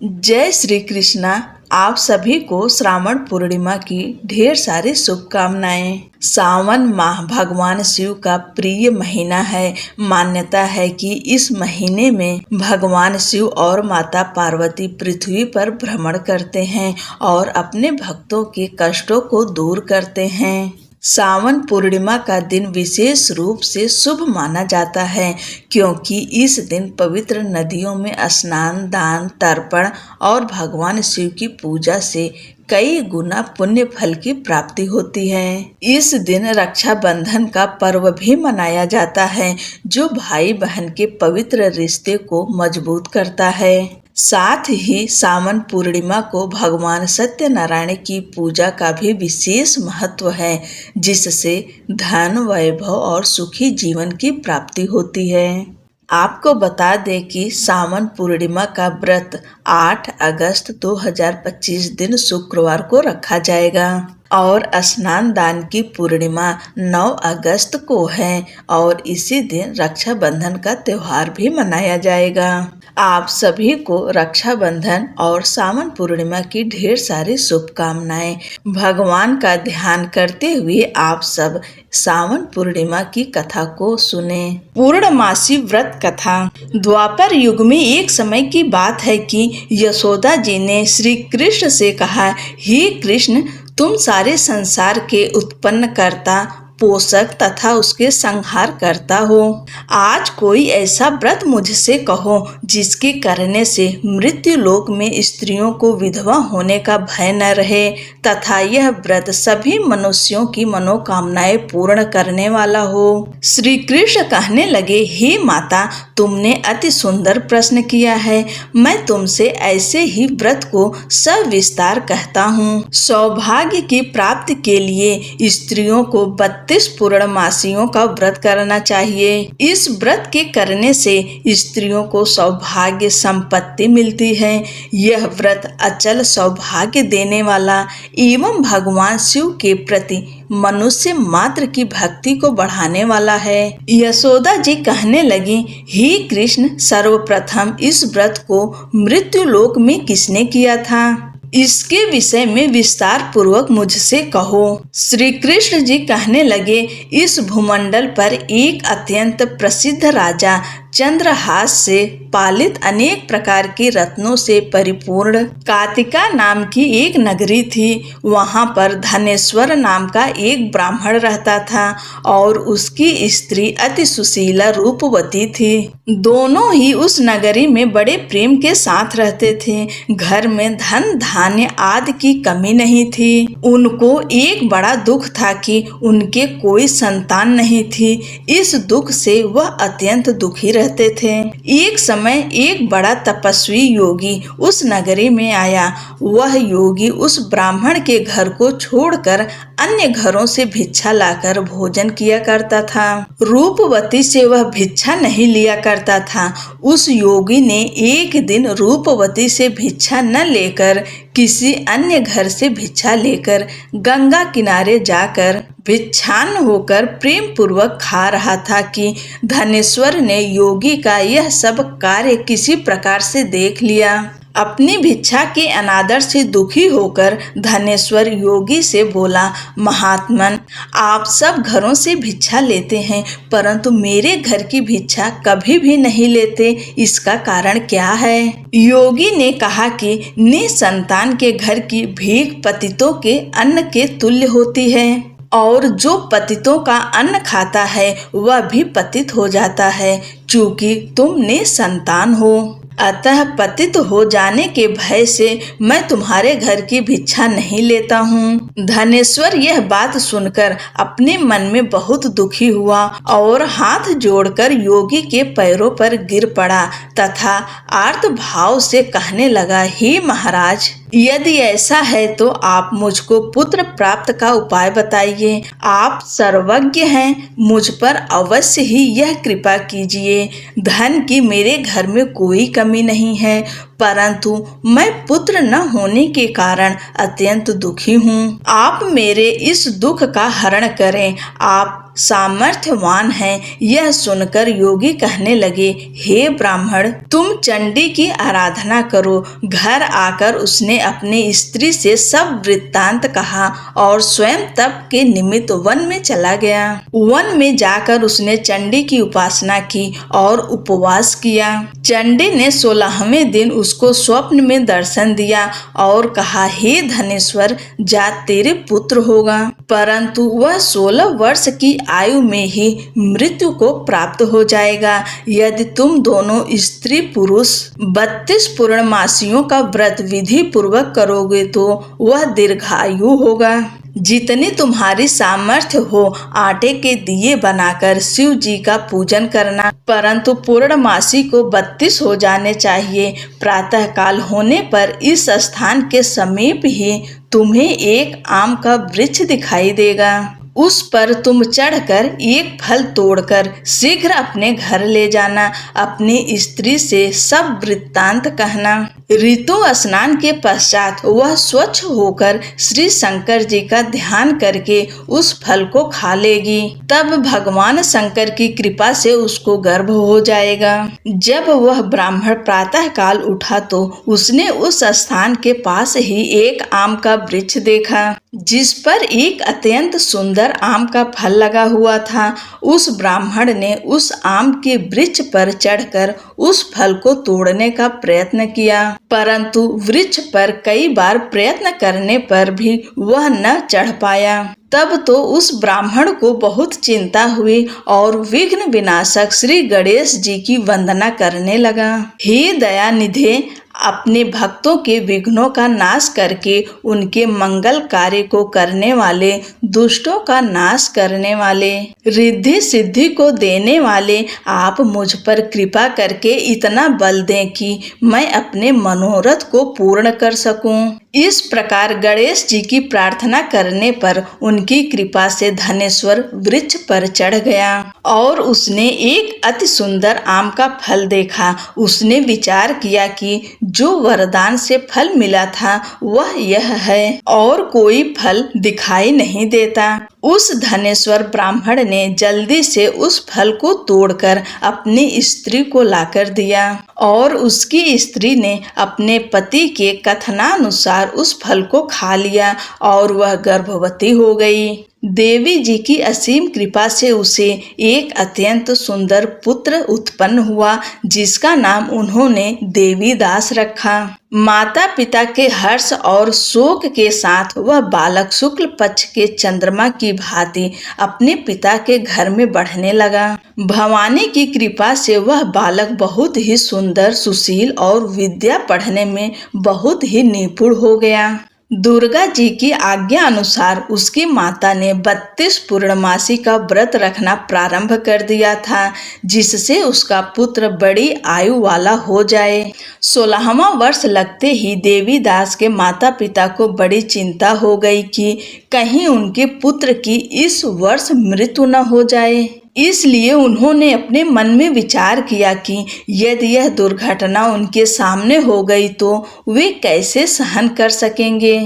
जय श्री कृष्णा। आप सभी को श्रावण पूर्णिमा की ढेर सारी शुभकामनाएं। सावन माह भगवान शिव का प्रिय महीना है। मान्यता है कि इस महीने में भगवान शिव और माता पार्वती पृथ्वी पर भ्रमण करते हैं और अपने भक्तों के कष्टों को दूर करते हैं। सावन पूर्णिमा का दिन विशेष रूप से शुभ माना जाता है क्योंकि इस दिन पवित्र नदियों में स्नान, दान, तर्पण और भगवान शिव की पूजा से कई गुना पुण्य फल की प्राप्ति होती है। इस दिन रक्षाबंधन का पर्व भी मनाया जाता है जो भाई बहन के पवित्र रिश्ते को मजबूत करता है। साथ ही सावन पूर्णिमा को भगवान सत्यनारायण की पूजा का भी विशेष महत्व है जिससे धन, वैभव और सुखी जीवन की प्राप्ति होती है। आपको बता दें कि सावन पूर्णिमा का व्रत 8 अगस्त 2025 दिन शुक्रवार को रखा जाएगा और स्नान दान की पूर्णिमा 9 अगस्त को है और इसी दिन रक्षाबंधन का त्योहार भी मनाया जाएगा। आप सभी को रक्षाबंधन और सावन पूर्णिमा की ढेर सारी शुभकामनाएं। भगवान का ध्यान करते हुए आप सब सावन पूर्णिमा की कथा को सुने। पूर्णमासी व्रत कथा। द्वापर युग में एक समय की बात है कि यशोदा जी ने श्री कृष्ण से कहा, हे कृष्ण, तुम सारे संसार के उत्पन्न करता, पोषक तथा उसके संहार करता हो। आज कोई ऐसा व्रत मुझसे कहो जिसके करने से मृत्यु लोक में स्त्रियों को विधवा होने का भय न रहे तथा यह व्रत सभी मनुष्यों की मनोकामनाएं पूर्ण करने वाला हो। श्री कृष्ण कहने लगे, हे माता, तुमने अति सुंदर प्रश्न किया है। मैं तुमसे ऐसे ही व्रत को सविस्तार कहता हूँ। सौभाग्य की प्राप्ति के लिए स्त्रियों को 32 पूर्णमासियों का व्रत करना चाहिए। इस व्रत के करने से स्त्रियों को सौभाग्य संपत्ति मिलती है। यह व्रत अचल सौभाग्य देने वाला एवं भगवान शिव के प्रति मनुष्य मात्र की भक्ति को बढ़ाने वाला है। यशोदा जी कहने लगी, हे कृष्ण, सर्वप्रथम इस व्रत को मृत्यु लोक में किसने किया था? इसके विषय में विस्तार पूर्वक मुझसे कहो। श्री कृष्ण जी कहने लगे, इस भूमंडल पर एक अत्यंत प्रसिद्ध राजा चंद्रहास से पालित अनेक प्रकार के रत्नों से परिपूर्ण कातिका नाम की एक नगरी थी। वहां पर धनेश्वर नाम का एक ब्राह्मण रहता था और उसकी स्त्री अति सुशीला रूपवती थी। दोनों ही उस नगरी में बड़े प्रेम के साथ रहते थे। घर में धन धान्य आदि की कमी नहीं थी। उनको एक बड़ा दुख था कि उनके कोई संतान नहीं थी। इस दुख से वह अत्यंत दुखी रहते थे। एक समय एक बड़ा तपस्वी योगी उस नगरी में आया। वह योगी उस ब्राह्मण के घर को छोड़कर अन्य घरों से भिक्षा लाकर भोजन किया करता था। रूपवती से वह भिक्षा नहीं लिया करता था। उस योगी ने एक दिन रूपवती से भिक्षा न लेकर किसी अन्य घर से भिक्षा लेकर गंगा किनारे जाकर भिक्षान होकर प्रेम पूर्वक खा रहा था कि धनेश्वर ने योगी का यह सब कार्य किसी प्रकार से देख लिया। अपनी भिक्षा के अनादर से दुखी होकर धनेश्वर योगी से बोला, महात्मन, आप सब घरों से भिक्षा लेते हैं परंतु मेरे घर की भिक्षा कभी भी नहीं लेते, इसका कारण क्या है? योगी ने कहा कि निसंतान के घर की भीख पतितों के अन्न के तुल्य होती है और जो पतितों का अन्न खाता है वह भी पतित हो जाता है। चूंकि तुम निसंतान हो अतः पतित हो जाने के भय से मैं तुम्हारे घर की भिक्षा नहीं लेता हूँ। धनेश्वर यह बात सुनकर अपने मन में बहुत दुखी हुआ और हाथ जोड़कर योगी के पैरों पर गिर पड़ा तथा आर्त भाव से कहने लगा, हे महाराज, यदि ऐसा है तो आप मुझको पुत्र प्राप्त का उपाय बताइए। आप सर्वज्ञ हैं, मुझ पर अवश्य ही यह कृपा कीजिए। धन की मेरे घर में कोई कमी नहीं है परंतु मैं पुत्र न होने के कारण अत्यंत दुखी हूँ। आप मेरे इस दुख का हरण करें। आप सामर्थ्यवान है। यह सुनकर योगी कहने लगे, हे ब्राह्मण, तुम चंडी की आराधना करो। घर आकर उसने अपनी स्त्री से सब वृत्तांत कहा और स्वयं तप के निमित्त वन में चला गया। वन में जाकर उसने चंडी की उपासना की और उपवास किया। चंडी ने 16वें दिन उसको स्वप्न में दर्शन दिया और कहा, हे धनेश्वर, जा तेरे पुत्र होगा, परंतु वह 16 वर्ष की आयु में ही मृत्यु को प्राप्त हो जाएगा। यदि तुम दोनों स्त्री पुरुष 32 पूर्णमासियों का व्रत विधि पूर्वक करोगे तो वह दीर्घायु होगा। जितनी तुम्हारी सामर्थ्य हो आटे के दिए बनाकर शिव जी का पूजन करना, परंतु पूर्णमासी को 32 हो जाने चाहिए। प्रातः काल होने पर इस स्थान के समीप ही तुम्हें एक आम का वृक्ष दिखाई देगा। उस पर तुम चढ़कर एक फल तोड़कर शीघ्र अपने घर ले जाना। अपनी स्त्री से सब वृत्तांत कहना। ऋतु स्नान के पश्चात वह स्वच्छ होकर श्री शंकर जी का ध्यान करके उस फल को खा लेगी। तब भगवान शंकर की कृपा से उसको गर्भ हो जाएगा। जब वह ब्राह्मण प्रातः काल उठा तो उसने उस स्थान के पास ही एक आम का वृक्ष देखा, जिस पर एक अत्यंत सुंदर आम का फल लगा हुआ था। उस ब्राह्मण ने उस आम के वृक्ष पर चढ़कर उस फल को तोड़ने का प्रयत्न किया, परंतु वृक्ष पर कई बार प्रयत्न करने पर भी वह न चढ़ पाया। तब तो उस ब्राह्मण को बहुत चिंता हुई और विघ्न विनाशक श्री गणेश जी की वंदना करने लगा। हे दयानिधे, अपने भक्तों के विघ्नों का नाश करके उनके मंगल कार्य को करने वाले, दुष्टों का नाश करने वाले, रिद्धि सिद्धि को देने वाले, आप मुझ पर कृपा करके इतना बल दें कि मैं अपने मनोरथ को पूर्ण कर सकूं। इस प्रकार गणेश जी की प्रार्थना करने पर उनकी कृपा से धनेश्वर वृक्ष पर चढ़ गया और उसने एक अति सुंदर आम का फल देखा। उसने विचार किया कि जो वरदान से फल मिला था वह यह है और कोई फल दिखाई नहीं देता। उस धनेश्वर ब्राह्मण ने जल्दी से उस फल को तोड़कर अपनी स्त्री को लाकर दिया और उसकी स्त्री ने अपने पति के कथनानुसार उस फल को खा लिया और वह गर्भवती हो गई। देवी जी की असीम कृपा से उसे एक अत्यंत सुंदर पुत्र उत्पन्न हुआ, जिसका नाम उन्होंने देवीदास रखा। माता पिता के हर्ष और शोक के साथ वह बालक शुक्ल पक्ष के चंद्रमा की भांति अपने पिता के घर में बढ़ने लगा। भवानी की कृपा से वह बालक बहुत ही सुंदर, सुशील और विद्या पढ़ने में बहुत ही निपुण हो गया। दुर्गा जी की आज्ञा अनुसार उसकी माता ने 32 पूर्णमासी का व्रत रखना प्रारंभ कर दिया था, जिससे उसका पुत्र बड़ी आयु वाला हो जाए। 16वां वर्ष लगते ही देवीदास के माता पिता को बड़ी चिंता हो गई कि कहीं उनके पुत्र की इस वर्ष मृत्यु न हो जाए। इसलिए उन्होंने अपने मन में विचार किया कि यदि यह दुर्घटना उनके सामने हो गई तो वे कैसे सहन कर सकेंगे।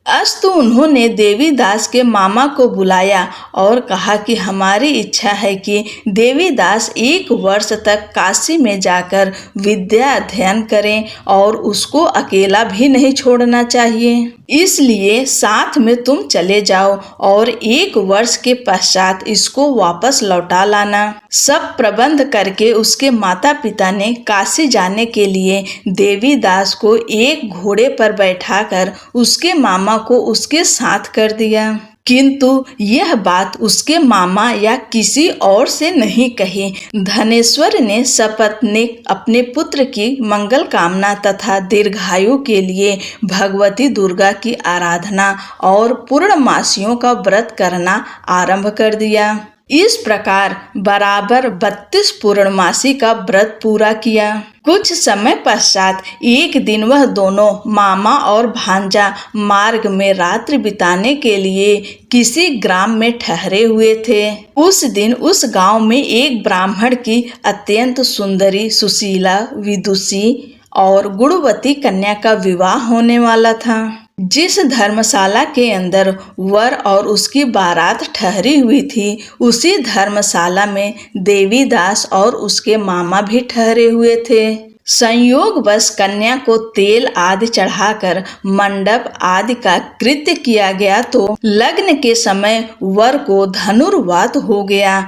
अस्तु उन्होंने देवीदास के मामा को बुलाया और कहा कि हमारी इच्छा है कि देवीदास 1 वर्ष तक काशी में जाकर विद्या अध्ययन करें और उसको अकेला भी नहीं छोड़ना चाहिए। इसलिए साथ में तुम चले जाओ और 1 वर्ष के पश्चात इसको वापस लौटा लाना। सब प्रबंध करके उसके माता पिता ने काशी जाने के लिए देवीदास को एक घोड़े पर बैठाकर उसके मामा को उसके साथ कर दिया, किंतु यह बात उसके मामा या किसी और से नहीं कही। धनेश्वर ने सपत्नीक अपने पुत्र की मंगल कामना तथा दीर्घायु के लिए भगवती दुर्गा की आराधना और पूर्णमासियों का व्रत करना आरंभ कर दिया। इस प्रकार बराबर 32 पूर्णमासी का व्रत पूरा किया। कुछ समय पश्चात एक दिन वह दोनों मामा और भांजा मार्ग में रात्रि बिताने के लिए किसी ग्राम में ठहरे हुए थे। उस दिन उस गांव में एक ब्राह्मण की अत्यंत सुंदरी, सुशीला, विदुषी और गुणवती कन्या का विवाह होने वाला था। जिस धर्मशाला के अंदर वर और उसकी बारात ठहरी हुई थी, उसी धर्मशाला में देवीदास और उसके मामा भी ठहरे हुए थे। संयोगवश कन्या को तेल आदि चढ़ाकर मंडप आदि का कृत्य किया गया तो लग्न के समय वर को धनुर्वात हो गया।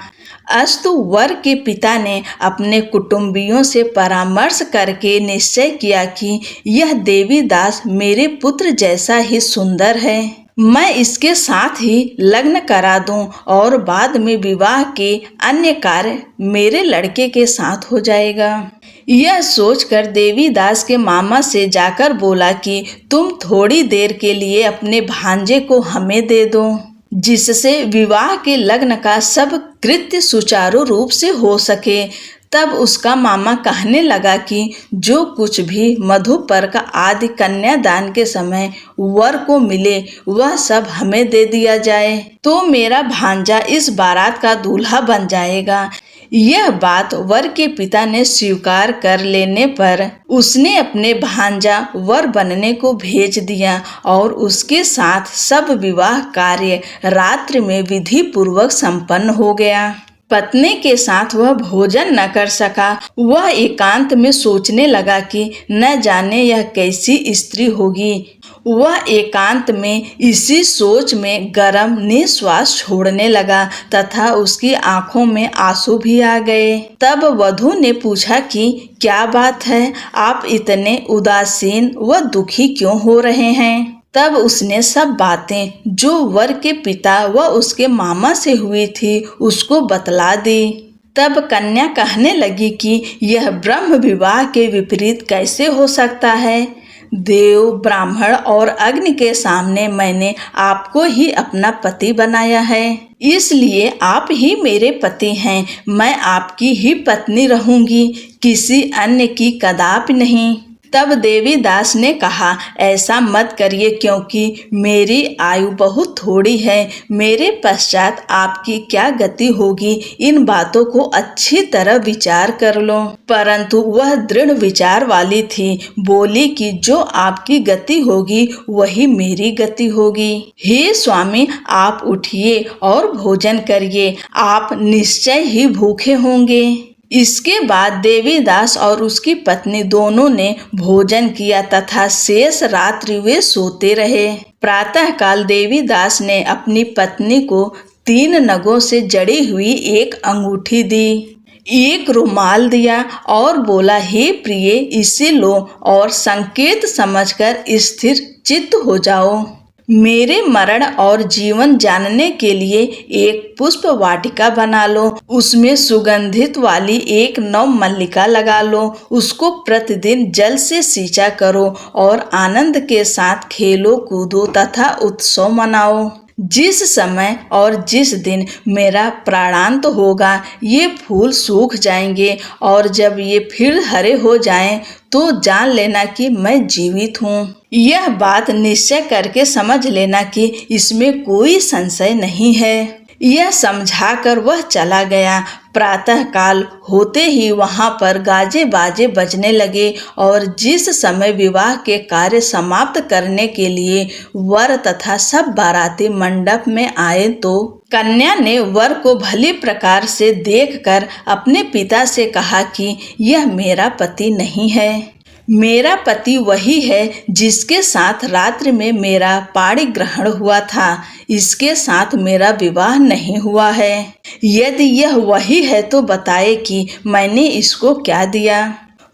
अस्तु वर के पिता ने अपने कुटुंबियों से परामर्श करके निश्चय किया कि यह देवीदास मेरे पुत्र जैसा ही सुंदर है, मैं इसके साथ ही लग्न करा दूं और बाद में विवाह के अन्य कार्य मेरे लड़के के साथ हो जाएगा। यह सोचकर देवीदास के मामा से जाकर बोला कि तुम थोड़ी देर के लिए अपने भांजे को हमें दे दो, जिससे विवाह के लग्न का सब कृत्य सुचारू रूप से हो सके। तब उसका मामा कहने लगा कि जो कुछ भी मधुपर्क आदि कन्यादान के समय वर को मिले वह सब हमें दे दिया जाए, तो मेरा भांजा इस बारात का दूल्हा बन जाएगा। यह बात वर के पिता ने स्वीकार कर लेने पर उसने अपने भांजा वर बनने को भेज दिया और उसके साथ सब विवाह कार्य रात्रि में विधि पूर्वक संपन्न हो गया। पत्नी के साथ वह भोजन न कर सका। वह एकांत में सोचने लगा कि न जाने यह कैसी स्त्री होगी। वह एकांत में इसी सोच में गरम निश्वास छोड़ने लगा तथा उसकी आंखों में आंसू भी आ गए। तब वधू ने पूछा कि क्या बात है, आप इतने उदासीन व दुखी क्यों हो रहे हैं? तब उसने सब बातें जो वर के पिता व उसके मामा से हुई थी उसको बतला दी। तब कन्या कहने लगी कि यह ब्रह्म विवाह के विपरीत कैसे हो सकता है। देव, ब्राह्मण और अग्नि के सामने मैंने आपको ही अपना पति बनाया है, इसलिए आप ही मेरे पति हैं। मैं आपकी ही पत्नी रहूंगी, किसी अन्य की कदापि नहीं। तब देवीदास ने कहा, ऐसा मत करिए, क्योंकि मेरी आयु बहुत थोड़ी है। मेरे पश्चात आपकी क्या गति होगी, इन बातों को अच्छी तरह विचार कर लो। परंतु वह दृढ़ विचार वाली थी, बोली कि जो आपकी गति होगी वही मेरी गति होगी। हे स्वामी, आप उठिए और भोजन करिए, आप निश्चय ही भूखे होंगे। इसके बाद देवीदास और उसकी पत्नी दोनों ने भोजन किया तथा शेष रात्रि वे सोते रहे। प्रातःकाल देवीदास ने अपनी पत्नी को 3 नगों से जड़ी हुई एक अंगूठी दी, एक रुमाल दिया और बोला, हे प्रिय, इसे लो और संकेत समझकर स्थिर चित्त हो जाओ। मेरे मरण और जीवन जानने के लिए एक पुष्प वाटिका बना लो, उसमें सुगंधित वाली एक नव मल्लिका लगा लो, उसको प्रतिदिन जल से सींचा करो और आनंद के साथ खेलो कूदो तथा उत्सव मनाओ। जिस समय और जिस दिन मेरा प्राणांत होगा ये फूल सूख जाएंगे और जब ये फिर हरे हो जाएं तो जान लेना कि मैं जीवित हूँ। यह बात निश्चय करके समझ लेना कि इसमें कोई संशय नहीं है। यह समझाकर वह चला गया। प्रातःकाल होते ही वहां पर गाजे बाजे बजने लगे और जिस समय विवाह के कार्य समाप्त करने के लिए वर तथा सब बाराती मंडप में आए तो कन्या ने वर को भली प्रकार से देखकर अपने पिता से कहा कि यह मेरा पति नहीं है। मेरा पति वही है जिसके साथ रात्रि में मेरा पाणी ग्रहण हुआ था, इसके साथ मेरा विवाह नहीं हुआ है। यदि यह वही है तो बताए कि मैंने इसको क्या दिया।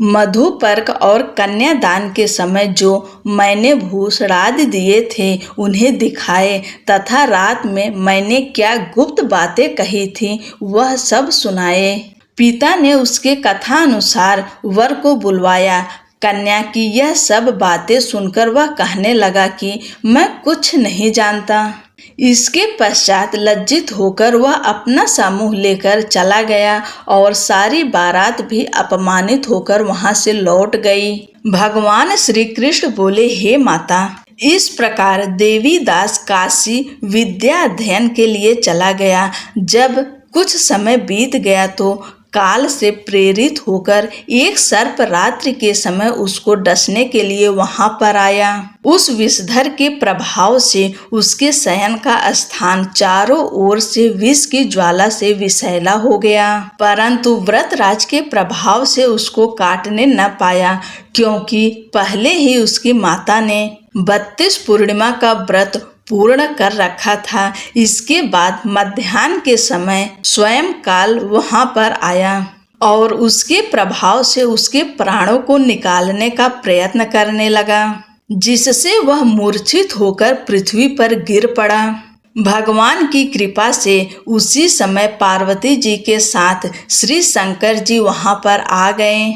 मधुपर्क और कन्यादान के समय जो मैंने भूषणादि दिए थे उन्हें दिखाए तथा रात में मैंने क्या गुप्त बातें कही थी वह सब सुनाए। पिता ने उसके कथा अनुसार वर को बुलवाया। कन्या की यह सब बातें सुनकर वह कहने लगा कि मैं कुछ नहीं जानता। इसके पश्चात लज्जित होकर वह अपना समूह लेकर चला गया और सारी बारात भी अपमानित होकर वहां से लौट गई। भगवान श्री कृष्ण बोले, हे माता, इस प्रकार देवीदास काशी विद्या अध्ययन के लिए चला गया। जब कुछ समय बीत गया तो काल से प्रेरित होकर एक सर्प रात्रि के समय उसको डसने के लिए वहां पर आया। उस विषधर के प्रभाव से उसके शयन का स्थान चारों ओर से विष की ज्वाला से विषैला हो गया, परंतु व्रतराज के प्रभाव से उसको काटने न पाया, क्योंकि पहले ही उसकी माता ने 32 पूर्णिमा का व्रत पूर्ण कर रखा था। इसके बाद मध्याह्न के समय स्वयं काल वहां पर आया और उसके प्रभाव से उसके प्राणों को निकालने का प्रयत्न करने लगा, जिससे वह मूर्छित होकर पृथ्वी पर गिर पड़ा। भगवान की कृपा से उसी समय पार्वती जी के साथ श्री शंकर जी वहां पर आ गए।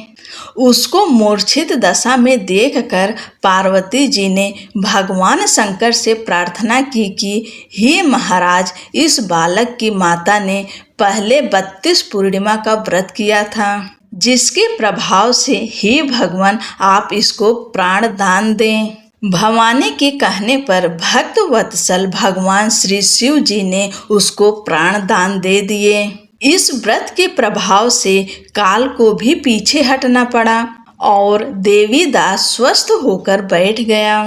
उसको मूर्छित दशा में देखकर पार्वती जी ने भगवान शंकर से प्रार्थना की कि हे महाराज, इस बालक की माता ने पहले 32 पूर्णिमा का व्रत किया था, जिसके प्रभाव से हे भगवान आप इसको प्राण दान दें। भवानी के कहने पर भक्त वत्सल भगवान श्री शिव जी ने उसको प्राण दान दे दिए। इस व्रत के प्रभाव से काल को भी पीछे हटना पड़ा और देवी दास स्वस्थ होकर बैठ गया।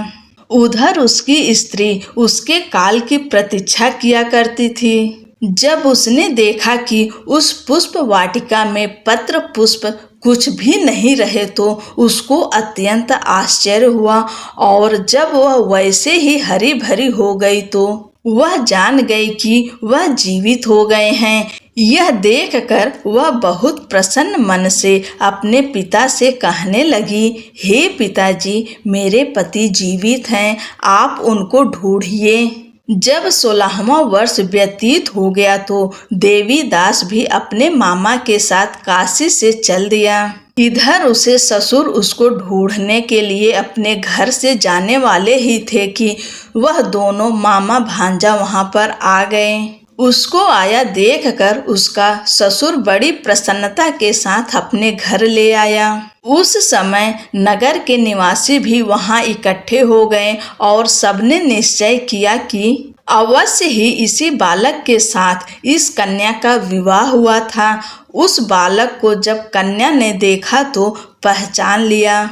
उधर उसकी स्त्री उसके काल की प्रतीक्षा किया करती थी। जब उसने देखा कि उस पुष्प वाटिका में पत्र पुष्प कुछ भी नहीं रहे तो उसको अत्यंत आश्चर्य हुआ, और जब वह वैसे ही हरी भरी हो गई तो वह जान गई कि वह जीवित हो गए हैं। यह देखकर वह बहुत प्रसन्न मन से अपने पिता से कहने लगी, हे पिताजी, मेरे पति जीवित हैं, आप उनको ढूंढिए। जब 16वां वर्ष व्यतीत हो गया तो देवी दास भी अपने मामा के साथ काशी से चल दिया। इधर उसे ससुर उसको ढूंढने के लिए अपने घर से जाने वाले ही थे कि वह दोनों मामा भांजा वहां पर आ गए। उसको आया देखकर उसका ससुर बड़ी प्रसन्नता के साथ अपने घर ले आया। उस समय नगर के निवासी भी वहां इकट्ठे हो गए और सबने निश्चय किया कि अवश्य ही इसी बालक के साथ इस कन्या का विवाह हुआ था। उस बालक को जब कन्या ने देखा तो पहचान लिया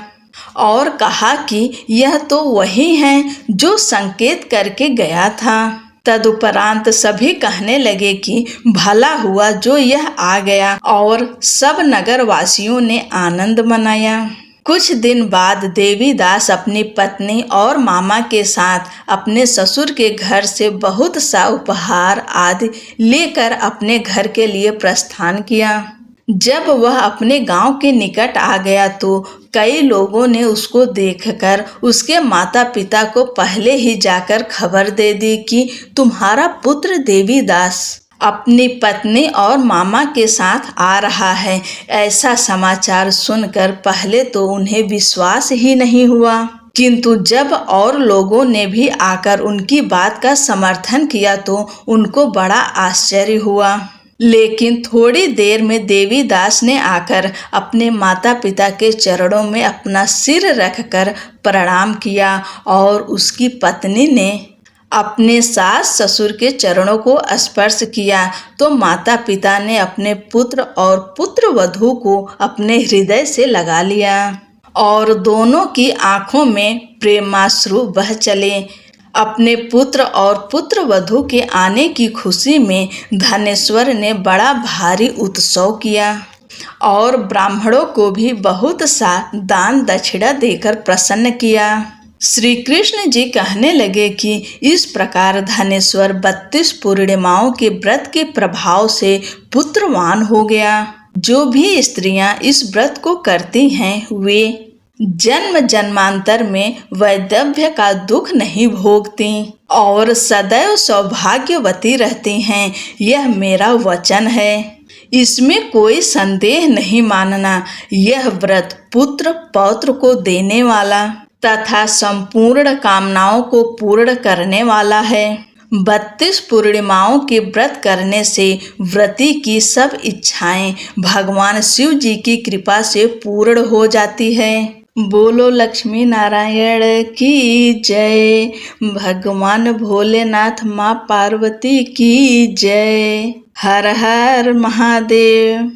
और कहा कि यह तो वही है जो संकेत करके गया था। तदुपरांत सभी कहने लगे कि भला हुआ जो यह आ गया, और सब नगर वासियों ने आनंद मनाया। कुछ दिन बाद देवी दास अपनी पत्नी और मामा के साथ अपने ससुर के घर से बहुत सा उपहार आदि लेकर अपने घर के लिए प्रस्थान किया। जब वह अपने गांव के निकट आ गया तो कई लोगों ने उसको देखकर उसके माता पिता को पहले ही जाकर खबर दे दी कि तुम्हारा पुत्र देवी दास अपनी पत्नी और मामा के साथ आ रहा है। ऐसा समाचार सुनकर पहले तो उन्हें विश्वास ही नहीं हुआ, किंतु जब और लोगों ने भी आकर उनकी बात का समर्थन किया तो उनको बड़ा आश्चर्य हुआ। लेकिन थोड़ी देर में देवी दास ने आकर अपने माता पिता के चरणों में अपना सिर रखकर प्रणाम किया और उसकी पत्नी ने अपने सास ससुर के चरणों को स्पर्श किया तो माता पिता ने अपने पुत्र और पुत्र वधू को अपने हृदय से लगा लिया और दोनों की आंखों में प्रेमाश्रु बह चले। अपने पुत्र और पुत्र वधू के आने की खुशी में धनेश्वर ने बड़ा भारी उत्सव किया और ब्राह्मणों को भी बहुत सा दान दक्षिणा देकर प्रसन्न किया। श्री कृष्ण जी कहने लगे कि इस प्रकार धनेश्वर 32 पूर्णिमाओं के व्रत के प्रभाव से पुत्रवान हो गया। जो भी स्त्रियां इस व्रत को करती हैं वे जन्म जन्मांतर में वैधव्य का दुख नहीं भोगती और सदैव सौभाग्यवती रहती हैं। यह मेरा वचन है, इसमें कोई संदेह नहीं मानना। यह व्रत पुत्र पौत्र को देने वाला तथा संपूर्ण कामनाओं को पूर्ण करने वाला है। 32 पूर्णिमाओं के व्रत करने से व्रती की सब इच्छाएं भगवान शिव जी की कृपा से पूर्ण हो जाती है। बोलो लक्ष्मी नारायण की जय। भगवान भोलेनाथ माँ पार्वती की जय। हर हर महादेव।